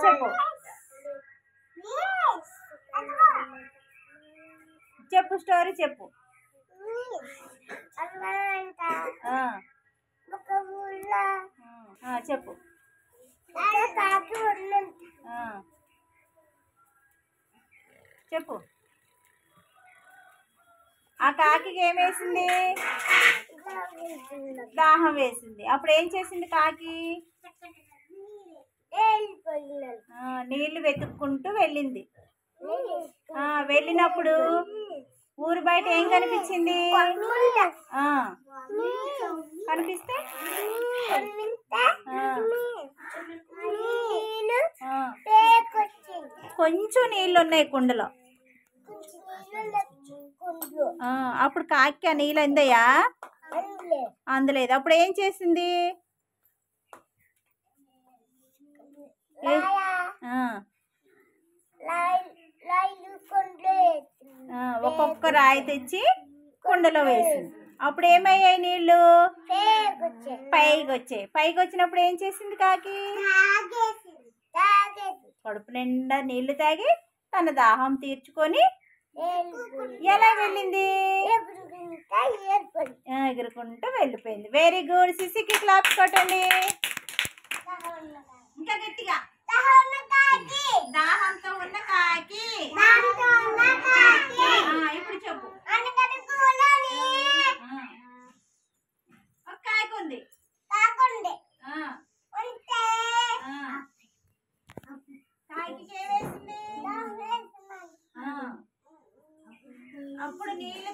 చెప్పు చెప్పు స్టోరీ చెప్పు. చెప్పు చెప్పు. ఆ కాకి ఏమేసింది? దాహం వేసింది. అప్పుడు ఏం చేసింది కాకి? నీళ్లు వెతుక్కుంటూ వెళ్ళింది. వెళ్ళినప్పుడు ఊరు బయట ఏం కనిపించింది? కనిపిస్తే కొంచెం నీళ్ళు ఉన్నాయి కుండలో. అప్పుడు కాకి ఆ నీళ్ళు అందయ్యా? అందలేదు. అప్పుడు ఏం చేసింది? ఒక్కొక్క రాయి తెచ్చి కుండలో వేసింది. అప్పుడు ఏమయ్యాయి నీళ్ళు? పైకి వచ్చాయి. పైకి వచ్చినప్పుడు ఏం చేసింది కాకి? కడుపు నిండా నీళ్లు తాగి తన దాహం తీర్చుకొని ఎలా వెళ్ళింది? ఎగురుకుంటూ వెళ్ళిపోయింది. Very good. సిసికి క్లాప్స్ కొట్టండి. ఇంకా గట్టిగా. దాహంతో ఉన్న కాకి. ఇప్పుడు చెప్పు. ఒక కాకి ఉంది. కాకి ఏమేసింది? అప్పుడు నీళ్ళ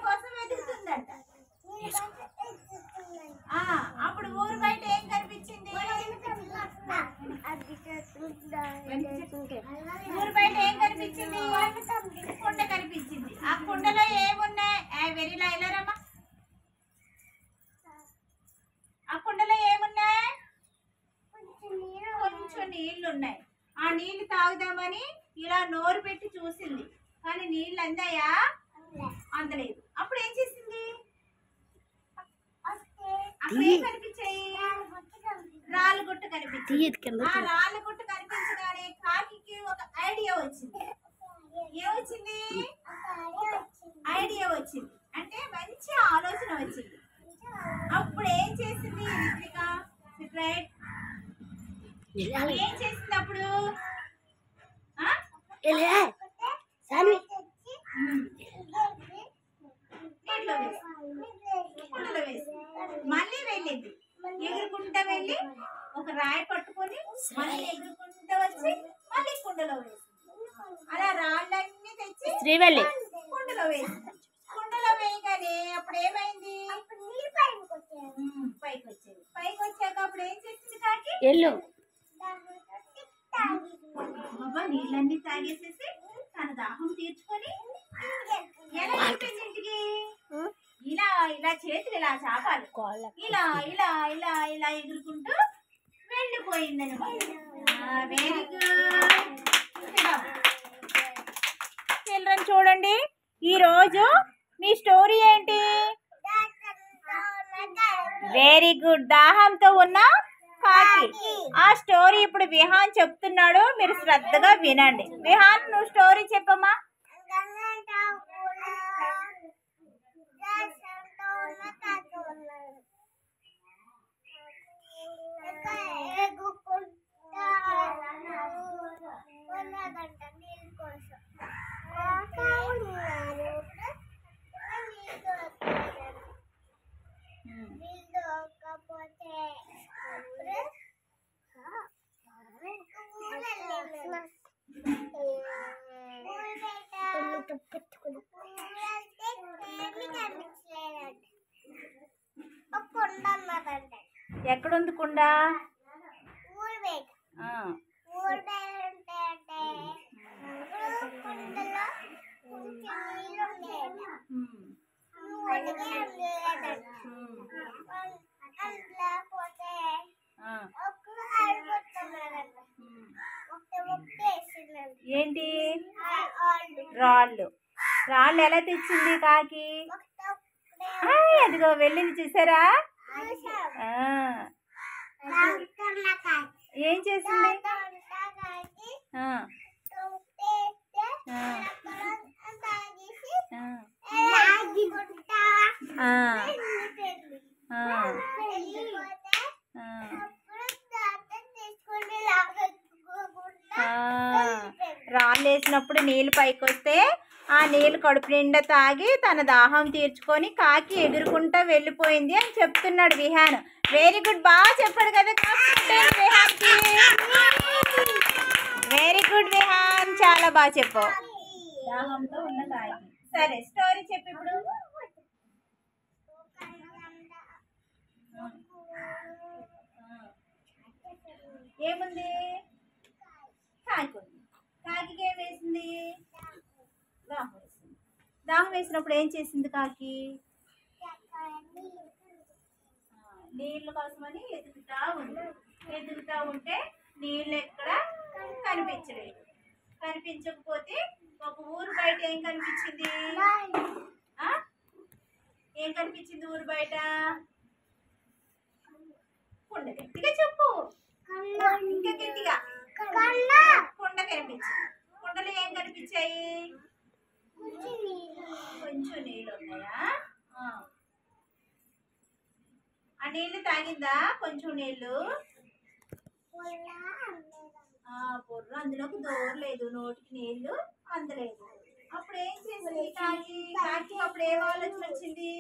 కోసం వెతుకుతుందంట. అప్పుడు ఊరు బయట ఏం కనిపించింది? ఊరు బయట ఏం కనిపించింది? కుండ కనిపించింది. ఆ కుండలో ఏమున్నాయి? వెరీలా వెళ్ళారమ్మా. ఆ కుండలో ఏమున్నాయి? కొంచెం నీళ్లు ఉన్నాయి. ఆ నీళ్లు తాగుదామని ఇలా నోరు పెట్టి చూసింది, కానీ నీళ్ళు అందాయా? అందలేదు. అప్పుడు ఏం చేసింది? అప్పుడు ఏం కనిపించాయి? రాళ్ళు గుట్ట కనిపించింది. ఆ రాళ్ళ గుట్ట కనిపించగానే కాకి ఒక ఐడియా వచ్చింది. ఏమొచ్చింది? ఐడియా వచ్చింది అంటే మంచి ఆలోచన వచ్చింది. అప్పుడు ఏం చేసింది? ఏం చేసింది అప్పుడు? మళ్ళీ వెళ్ళింది. ఎగురుకుంటా వెళ్ళి ఒక రాయి పట్టుకొని మళ్ళీ ఎగురుకుంటా వచ్చి మళ్ళీ కుండలో వేసింది. అలా రాళ్ళన్నీ తెచ్చి కుండలో వేసింది. కుండలో వేయగానే అప్పుడు ఏమైంది? పైకి వచ్చేది. పైకి వచ్చాక అప్పుడు ఏం చేసింది కాకి? నీళ్ళన్నీ తాగేసేసి తన దాహం తీర్చుకొని ఎలా వెళ్ళిపోయింది ఇంటికి? ఇలా ఇలా చేతులు ఇలా చాపాలి, ఇలా ఇలా ఇలా ఇలా ఎగురుకుంటూ వెళ్ళిపోయిందని. Very good children. చూడండి, ఈరోజు మీ స్టోరీ ఏంటి? Very good. దాహంతో ఉన్న కాకి. ఆ స్టోరీ ఇప్పుడు విహాన్ చెప్తున్నాడు, మీరు శ్రద్ధగా వినండి. విహాన్, నువ్వు స్టోరీ చెప్పమ్మా. ఎక్కడుంది కుండ? ఏంటి? రాళ్ళు. రాళ్ళు ఎలా తెచ్చింది కాకి? అదిగో వెళ్ళింది, చూసారా? ఏం చేసింది? రాళ్ళు వేసినప్పుడు నీళ్ళు పైకి వస్తే ఆ నీళ్ళు కడుపు నిండా తాగి తన దాహం తీర్చుకొని కాకి ఎగురుకుంటా వెళ్ళిపోయింది అని చెప్తున్నాడు విహాన్. వెరీ గుడ్, బాగా చెప్పాడు కదా విహాన్కి. వెరీ గుడ్ విహాన్, చాలా బాగా చెప్పావు. దాహంతో ఉన్న కాకి. సరే స్టోరీ చెప్పు ఇప్పుడు. ఏముంది? కాకి ఉంది. కాకి ఏం వేసింది? దాహం వేసింది. దాహం వేసినప్పుడు ఏం చేసింది కాకి? నీళ్ళ కోసమని ఎదుగుతా ఉంది. ఎదుగుతా ఉంటే నీళ్ళు ఎక్కడ కనిపించలేదు. కనిపించకపోతే ఒక ఊరు బయట ఏం కనిపించింది? ఏం కనిపించింది ఊరు బయట? కుండ. గట్టిగా చెప్పు, ఇంకా గట్టిగా. కుండ కనిపించింది. కుండలో ఏం కనిపించాయి? కొంచెం నీళ్ళు ఉన్నాయా? ఆ నీళ్ళు తాగిందా? కొంచెం నీళ్ళు. బొర్ర అందులోకి దూరలేదు, నోటికి నీళ్లు అందలేదు. అప్పుడు ఏం చేసింది కాకి? కాకి అప్పుడు ఏం ఆలోచన వచ్చింది?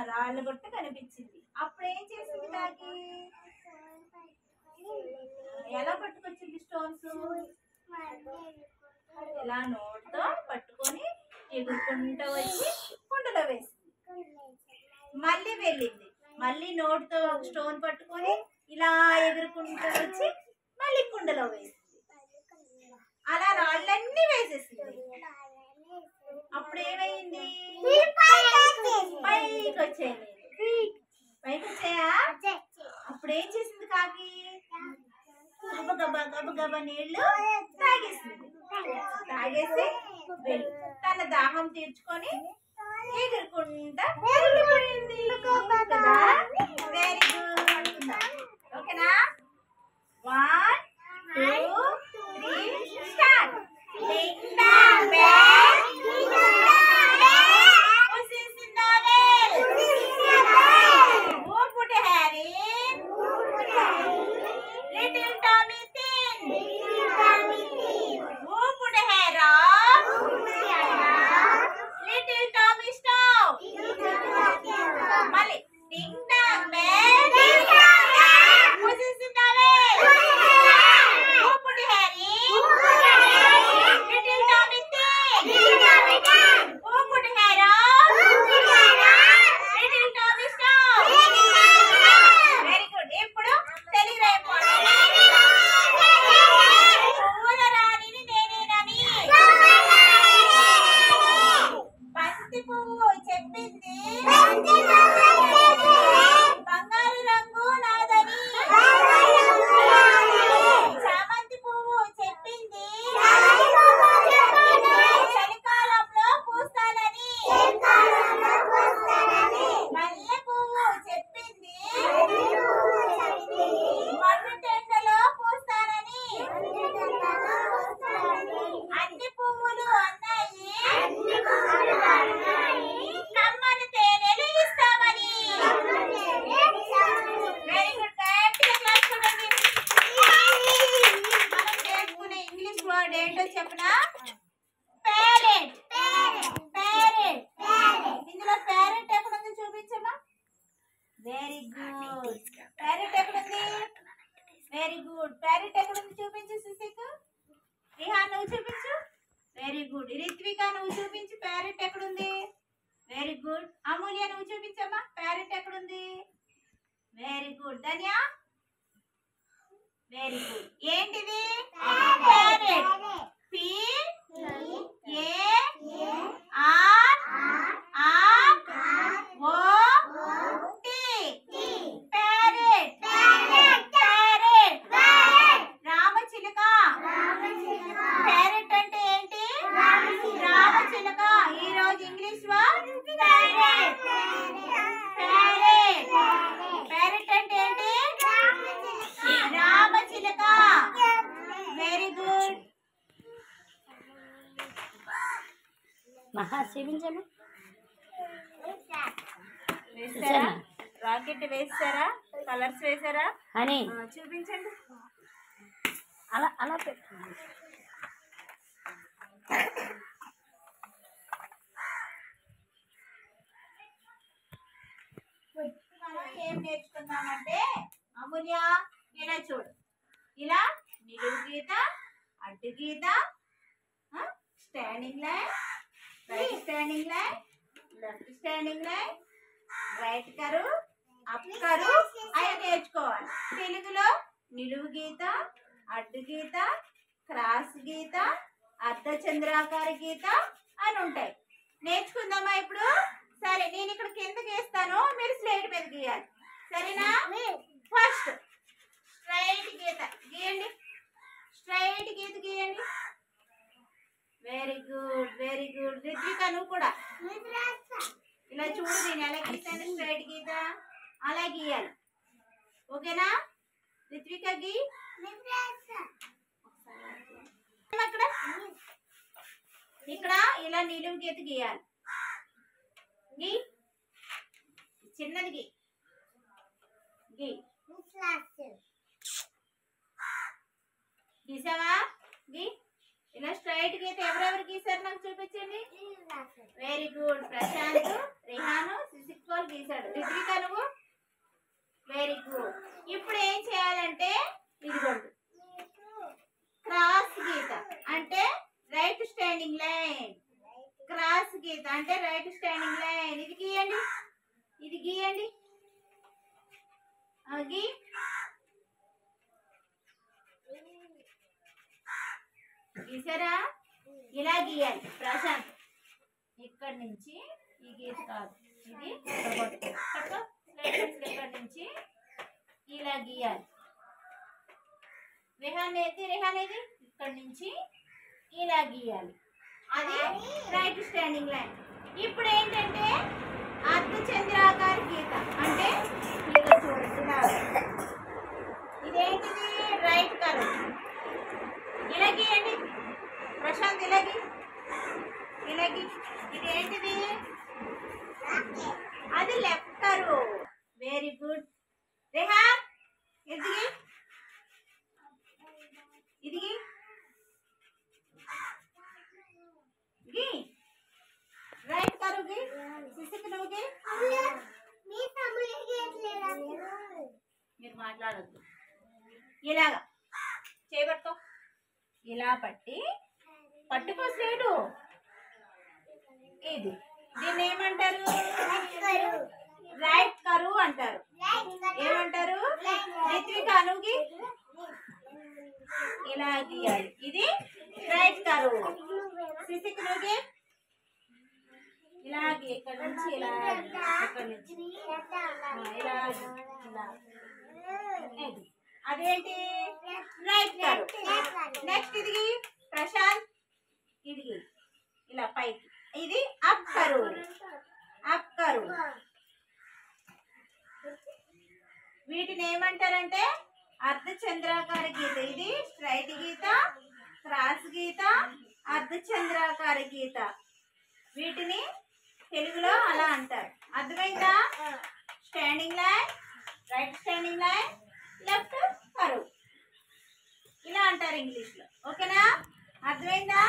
రాళ్ళ గుట్ట కనిపించింది. అప్పుడు ఏం చేసింది కాకి? ఎలా పట్టుకొచ్చింది స్టోన్స్? ఇలా నోట్తో పట్టుకొని ఎగురుకుంటూ వచ్చి కుండలో వేసింది. మళ్ళీ వెళ్ళింది. మళ్ళీ నోట్తో ఒక స్టోన్ పట్టుకొని ఇలా ఎగురుకుంటూ వచ్చి మళ్ళీ కుండలో వేసింది. అలా రాళ్ళన్నీ వేసేసింది. అప్పుడు ఏమైంది? పైకి వచ్చాయి. పైకి వచ్చాయా? అప్పుడు ఏం చేసింది కాకి? గబగబా గబగబా నీళ్లు తాగేసింది. తాగేసి వెళ్ళి తన దాహం తీర్చుకొని ఎగురుకుంటా వెళ్ళిపోయింది. Very good. ఓకేనా? 1 2 3 స్టార్ట్. ఏంటో చెప్పనా? ప్యారెట్. ప్యారెట్. ఇందులో ప్యారెట్ ఎక్కడ ఉంది చూపించమ్మా. Very good. ప్యారెట్ ఎక్కడ ఉంది? Very good. ప్యారెట్ ఎక్కడ ఉంది చూపించు సుశీక్. రిహాన్ నువ్వు చూపించు. Very good. రిత్విక నువ్వు చూపించు ప్యారెట్ ఎక్కడ ఉంది. Very good. అమూల్య నువ్వు చూపించమ్మా ప్యారెట్ ఎక్కడ ఉంది. Very good. Dhanya very good. ఏంటిది? Parrot. P A R R O T. Parrot. Parrot. రామచిలుక. ప్యారెట్ అంటే ఏంటి? రామచిలుక. ఈ రోజు ఇంగ్లీష్ లో మహా చూపించమ్మా. వేసారా? రాకెట్ వేసారా? కలర్స్ వేసారా అని చూపించండి. అలా అలా పెట్టు. మనం ఏం నేర్చుకున్నామంటే అమూల్య ఇలా చూడు, ఇలా నిలువు గీత, అడ్డు గీత, standing line, right standing line, left standing line, right curve, up curve అవి నేర్చుకోవాలి. తెలుగులో నిలువు గీత, అడ్డు గీత, క్రాస్ గీత, అర్ధచంద్రాకార గీత అని ఉంటాయి. నేర్చుకుందామా ఇప్పుడు? సరే, నేను ఇక్కడ కిందకి వేస్తాను, మీరు స్లేట్ మీద గీయాలి. సరేనా? ఫస్ట్ స్ట్రైట్ గీత గీయండి. స్ట్రైట్ గీత గీయండి. Very good, very good. Ritvika నువ్వు కూడా ఇలా చూడు, నేను ఎలా గీసాను. స్ట్రైట్ గీత అలా గీయాలి. ఓకేనా? రిత్విక గీ. అక్కడ ఇక్కడ ఇలా నిలువు గీత గీయాలి. గీ, చిన్నది గీ. గీ గీసావా? గీ. ఇలా స్ట్రైట్ గీత ఎవరెవరు గీసారు నాకు చూపించండి. Very good. ప్రశాంత్, రిహాను, సిసిక్వాల్ గీసాడు. రిత్విక నువ్వు వెరీ గుడ్. ఇప్పుడు ఏం చేయాలంటే ఇదిగోండి, క్రాస్ గీత అంటే రైట్ స్టాండింగ్ లైన్. క్రాస్ గీత అంటే రైట్ స్టాండింగ్ లైన్. ఇది గీయండి, ఇది గీయండి. గీ. గీసారా? ఇలా గీయాలి. ప్రశాంత్ ఇక్కడి నుంచి ఈ గీత కాదు, ఇది ఇక్కడ నుంచి ఇలా గీయాలి. రిహాన్ ఏది ఇక్కడి నుంచి ఇలా గీయాలి. అది రైట్ స్టాండింగ్ లైన్. ఇప్పుడు ఏంటంటే అర్ధచంద్రాకార గీత అంటే ఇలా చూడుతున్నారు. ఇదేంటిది? Right colour. ఇలా గీయండి ప్రశాంత్, ఇలాగి ఇలాగి. ఇదేంటిది? అది left curve. Very good. Rehan ఇది ఇది गी राइट करोगे సిసిక్ నువ్వుకి మీరు మాట్లాడొద్దు. ఇలాగా చేయబట్టుకో, ఇలా పట్టుకో స్లేటు. ఇది దీన్ని ఏమంటారు? రైట్ కరు అంటారు. ఏమంటారు? రిత్విక నువ్వుకి ఇలా గీయాలి. ఇది రైట్ కరు. సిసిక్ నువ్వుకి ఇలాగే ఇక్కడ నుంచి ఇలా, ఇక్కడ నుంచి ఇలా, అదేంటి? రైట్ కరు. నెక్స్ట్ ఇది ప్రశాంత్, ఇది ఇలా పైకి, ఇది అప్ కరు. అప్ కరు. వీటిని ఏమంటారంటే అర్ధచంద్రాకార గీత. ఇది స్ట్రైట్ గీత, క్రాస్ గీత, అర్ధచంద్రాకార గీత. వీటిని తెలుగులో అలా అంటారు. అర్థమైందా? Standing line, right standing line, left curve ఇలా అంటారు ఇంగ్లీష్లో. ఓకేనా? అర్థమైందా?